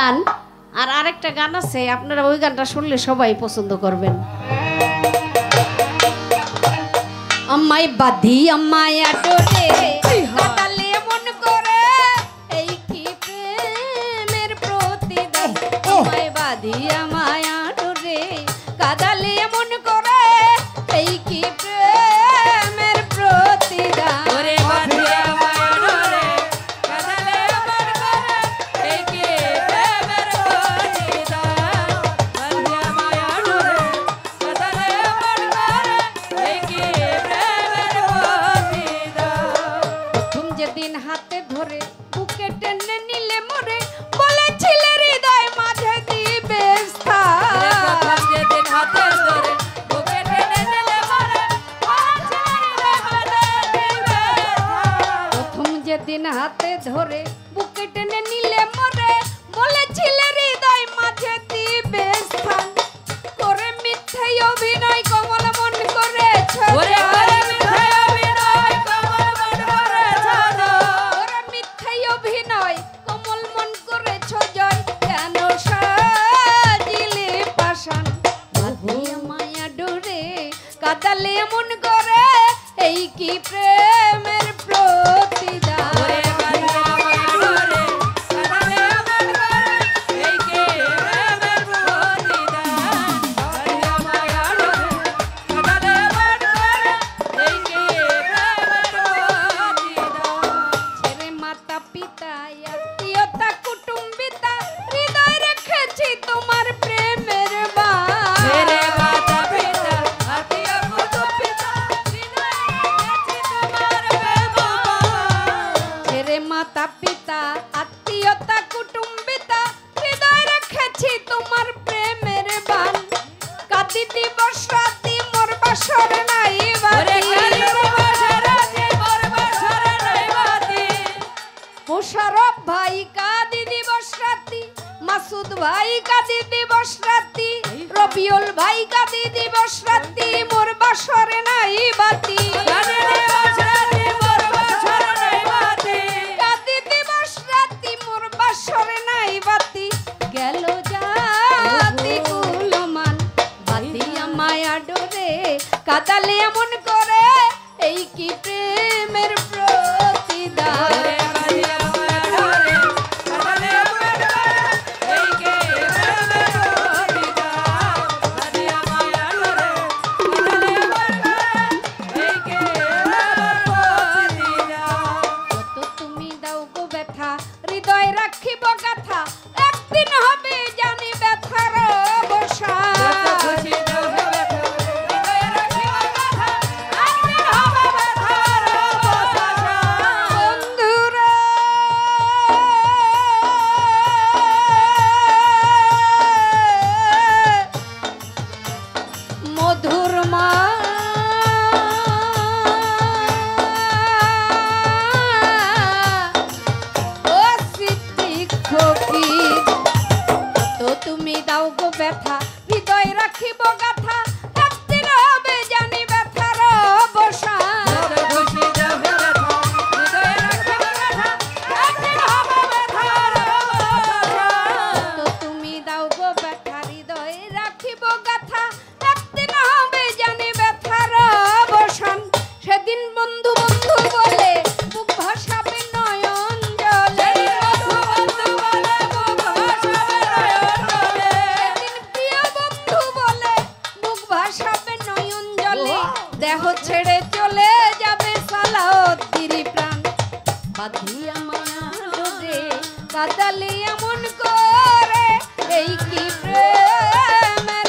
গান আর আরেকটা গান আছে, আপনারা ওই গানটা শুনলে সবাই পছন্দ করবেন। আমায় বাঁধি আমায় আটরে কাটালে মন করে, এই কি প্রেমের প্রতিদান। আমায় বাঁধি আমায় আটরে কাটালে মন করে, এই কি প্রেমের প্রতিদান। হাতে ধরে বুকে টেনে নিলে মরে, বলেছিলে হৃদয় মাঝে দিবে স্থান। যেদিন হাতে ধরে বুকে টেনে নিলে মরে, প্রথম যেদিন হাতে ধরে বুকে টেনে নিলে মরে, বলেছিলে হৃদয় মাঝে দিবে স্থান। করে মিথ্যে অভিনয় কমল মন করেছ, কাদালে মন করে, এই কি প্রেমের প্রতিদান। ছেড়ে মাতা পিতা আত্মীয়তা কুটুম্বিতা, হৃদয় রেখেছি তোমার প্রেমের বান। মাতা পিতা আত্মীয়তা কুটুম্বিতা, হৃদয় রেখেছি তোমার প্রেমের বান। কাঁদি দিবস রাতি মোর বাসর নাই বাতি, মোশারফ ভাই কাঁদি দিবস রাতি, মাসুদ ভাই কাঁদি দিবস রাতি, রবিউল ভাই কাঁদি দিবস রাতি, মোর বাসর নাই বাতি। গেল জাতি কুলমান, বাতি আমায় আডরে কাদালে এমন করে, এই কি প্রেমের প্রতিদান। তুমি দাও গো ব্যথা, হৃদয় রাখিব গাথা, একদিন হবে জানি ব্যথার অবসান। বন্ধুরা মধুর মা তুমি দাও গো ব্যথা, হৃদয় রাখিব গাথা, একদিন হবে জানি ব্যথার অবসান। তুমি দাও গো ব্যথা, হৃদয় রাখিব গাথা, একদিন হবে জানি ব্যথার অবসান। সেদিন বন্ধু বন্ধু বলে মুখ ভাসাবে নয়ন জলে, দেহ ছেড়ে চলে যাবে সালাউদ্দিন প্রাণ। বাঁধি আমায় আডরে কাদালে এমন করে, এই কি প্রেমের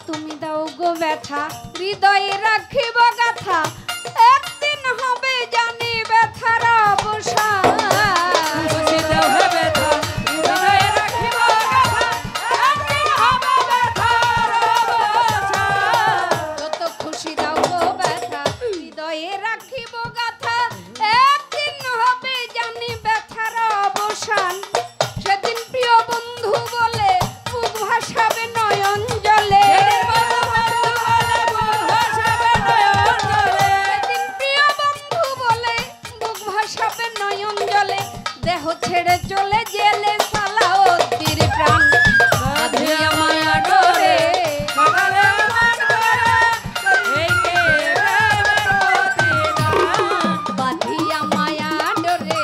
তুমি দাও গো ব্যথা, হৃদয়ে রাখিব গাথা, একদিন হবে জানি ব্যথার অবসান। যত খুশি দাও গো ব্যথা, হৃদয়ে রাখিব গাথা, একদিন হবে জানি আগুন জ্বলে দেহ ছেড়ে চলে জেলে সালাউদ্দিন প্রাণ বাঁধিয়া মায়া ডোরে বাঁধিয়া মায়া ডোরে